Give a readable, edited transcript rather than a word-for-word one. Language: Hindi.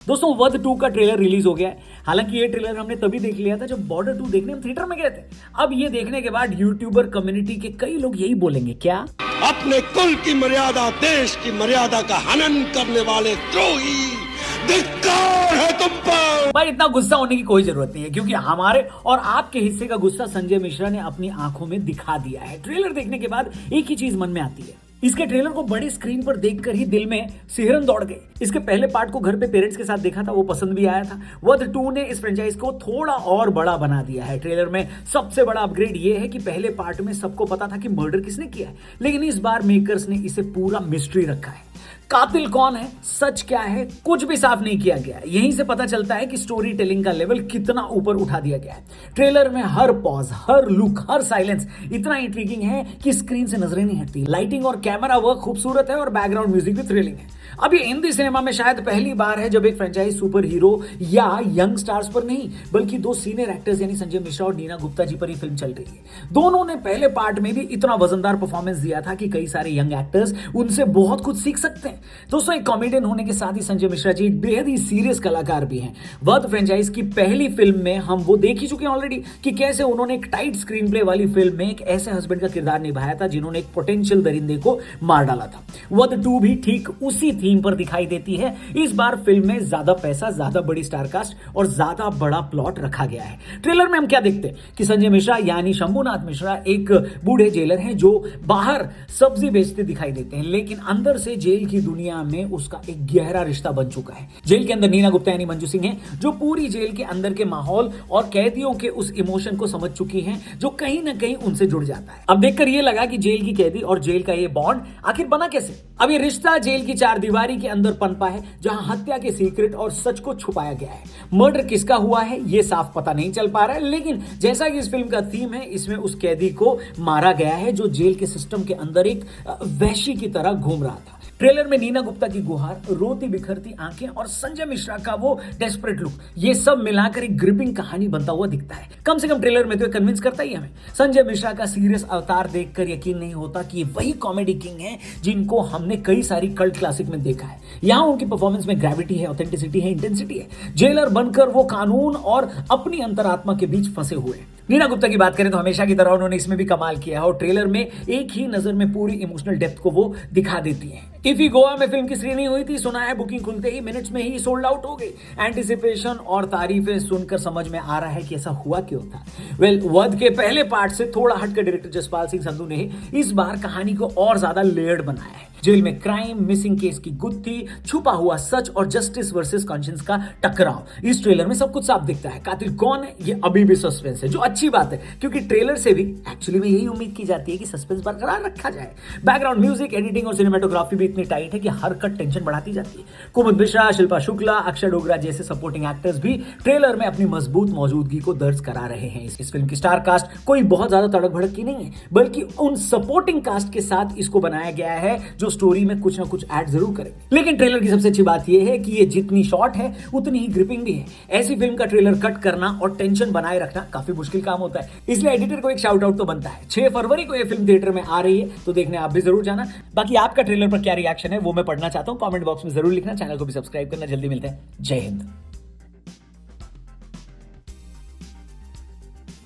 दोस्तों वध 2 का ट्रेलर रिलीज हो गया है। हालांकि ये ट्रेलर हमने तभी देख लिया था जब बॉर्डर 2 देखने हम थिएटर में गए थे। अब ये देखने के बाद यूट्यूबर कम्युनिटी के कई लोग यही बोलेंगे, क्या अपने कुल की मर्यादा, देश की मर्यादा का हनन करने वाले द्रोही, धिक्कार है तुम पर। भाई इतना गुस्सा होने की कोई जरूरत नहीं है, क्योंकि हमारे और आपके हिस्से का गुस्सा संजय मिश्रा ने अपनी आंखों में दिखा दिया है। ट्रेलर देखने के बाद एक ही चीज मन में आती है, इसके ट्रेलर को बड़ी स्क्रीन पर देखकर ही दिल में सिहरन दौड़ गई। इसके पहले पार्ट को घर पे पेरेंट्स के साथ देखा था, वो पसंद भी आया था। वध 2 ने इस फ्रेंचाइज को थोड़ा और बड़ा बना दिया है। ट्रेलर में सबसे बड़ा अपग्रेड ये है कि पहले पार्ट में सबको पता था कि मर्डर किसने किया है, लेकिन इस बार मेकर्स ने इसे पूरा मिस्ट्री रखा है। कातिल कौन है, सच क्या है, कुछ भी साफ नहीं किया गया है। यहीं से पता चलता है कि स्टोरी टेलिंग का लेवल कितना ऊपर उठा दिया गया है। ट्रेलर में हर पॉज, हर लुक, हर साइलेंस इतना इंट्रिगिंग है कि स्क्रीन से नजरें नहीं हटती। लाइटिंग और कैमरा वर्क खूबसूरत है और बैकग्राउंड म्यूजिक भी थ्रिलिंग है। अब ये हिंदी सिनेमा में शायद पहली बार है जब एक फ्रेंचाइज सुपर हीरो या यंग स्टार्स पर नहीं, बल्कि दो सीनियर एक्टर्स यानी संजय मिश्रा और नीना गुप्ता जी पर ही फिल्म चल रही है। दोनों ने पहले पार्ट में भी इतना वजनदार परफॉर्मेंस दिया था कि कई सारे यंग एक्टर्स उनसे बहुत कुछ सीख सकते हैं। दोस्तों एक कॉमेडियन होने के साथ ही संजय मिश्रा जी एक बेहद ही सीरियस कलाकार भी हैं। वध फ्रेंचाइज की पहली फिल्म में हम वो देख ही चुके हैं ऑलरेडी कि कैसे उन्होंने एक टाइट स्क्रीन प्ले वाली फिल्म में एक ऐसे हस्बैंड का किरदार निभाया था जिन्होंने एक पोटेंशियल दरिंदे को मार डाला था। वध 2 भी ठीक उसी थीम पर दिखाई देती है। इस बार फिल्म में ज्यादा पैसा, ज्यादा बड़ी स्टारकास्ट और ज्यादा बड़ा प्लॉट रखा गया है। ट्रेलर में हम क्या देखते हैं कि संजय मिश्रा यानी शंभुनाथ मिश्रा एक बूढ़े जेलर हैं जो बाहर सब्जी बेचते दिखाई देते हैं, लेकिन अंदर से जेल की दुनिया में उसका एक गहरा रिश्ता बन चुका है। जेल के अंदर नीना गुप्ता यानी मंजू सिंह हैं जो पूरी जेल के अंदर के माहौल और कैदियों के उस इमोशन को समझ चुकी हैं जो कहीं ना कहीं उनसे जुड़ जाता है। अब देखकर ये लगा कि जेल की कैदी और जेल का ये बॉन्ड आखिर बना कैसे। अब ये रिश्ता जेल की चारदीवारी के अंदर पनपा है जहां हत्या के सीक्रेट और सच को छुपाया गया है। मर्डर किसका हुआ है ये साफ पता नहीं चल पा रहा है, लेकिन जैसा कि इस फिल्म का थीम है, इसमें उस कैदी को मारा गया है जो जेल के सिस्टम के अंदर एक वैशी की तरह घूम रहा था। ट्रेलर में नीना गुप्ता की गुहार, रोती बिखरती आंखें और संजय मिश्रा का वो डेस्परेट लुक, ये सब मिलाकर एक ग्रिपिंग कहानी बनता हुआ दिखता है। कम से कम ट्रेलर में तो कन्विंस करता ही हमें। संजय मिश्रा का सीरियस अवतार देखकर यकीन नहीं होता कि ये वही कॉमेडी किंग हैं जिनको हमने कई सारी कल्ट क्लासिक में देखा है। यहां उनकी परफॉर्मेंस में ग्रेविटी है, ऑथेंटिसिटी है, इंटेंसिटी है। जेलर बनकर वो कानून और अपनी अंतरात्मा के बीच फंसे हुए हैं। नीना गुप्ता की बात करें तो हमेशा की तरह उन्होंने इसमें भी कमाल किया है और ट्रेलर में एक ही नजर में पूरी इमोशनल डेप्थ को वो दिखा देती हैं। इफी गोवा में फिल्म की स्क्रीनिंग हुई थी, सुना है बुकिंग खुलते ही मिनट्स में ही सोल्ड आउट हो गई। एंटिसिपेशन और तारीफें सुनकर समझ में आ रहा है कि ऐसा हुआ क्यों था। वध के पहले पार्ट से थोड़ा हटकर डायरेक्टर जसपाल सिंह संधू ने इस बार कहानी को और ज्यादा लेयर्ड बनाया है। जेल में क्राइम, मिसिंग केस की गुत्थी, छुपा हुआ सच और जस्टिस वर्सेस कॉन्शियंस का टकराव, इस ट्रेलर में सब कुछ साफ दिखता है। कातिल कौन है ये अभी भी सस्पेंस है, जो अच्छी बात है क्योंकि ट्रेलर से भी एक्चुअली में यही उम्मीद की जाती है कि सस्पेंस बरकरार रखा जाए। बैकग्राउंड म्यूजिक, एडिटिंग और सिनेमेटोग्राफी भी इतनी टाइट है कि हर कट टेंशन बढ़ाती जाती है। कुमुद मिश्रा, शिल्पा शुक्ला, अक्षय डोगरा जैसे सपोर्टिंग एक्टर्स भी ट्रेलर में अपनी मजबूत मौजूदगी को दर्ज करा रहे हैं। इस फिल्म की स्टार कास्ट कोई बहुत ज्यादा तड़क भड़क की नहीं है, बल्कि उन सपोर्टिंग कास्ट के साथ इसको बनाया गया है जो स्टोरी में कुछ ना कुछ ऐड जरूर करेंगे। लेकिन ट्रेलर की सबसे अच्छी बात यह है कि ये जितनी शॉर्ट है उतनी ही ग्रिपिंग भी है। ऐसी फिल्म का ट्रेलर कट करना और टेंशन बनाए रखना काफी मुश्किल काम होता है, इसलिए एडिटर को एक शाउट आउट तो बनता है। 6 फरवरी को ये फिल्म थिएटर में आ रही है तो देखने आप भी जरूर जाना। बाकी आपका ट्रेलर पर क्या रिएक्शन है वो मैं पढ़ना चाहता हूं, कमेंट बॉक्स में जरूर लिखना। चैनल को भी सब्सक्राइब करना। जल्दी मिलते हैं। जय हिंद।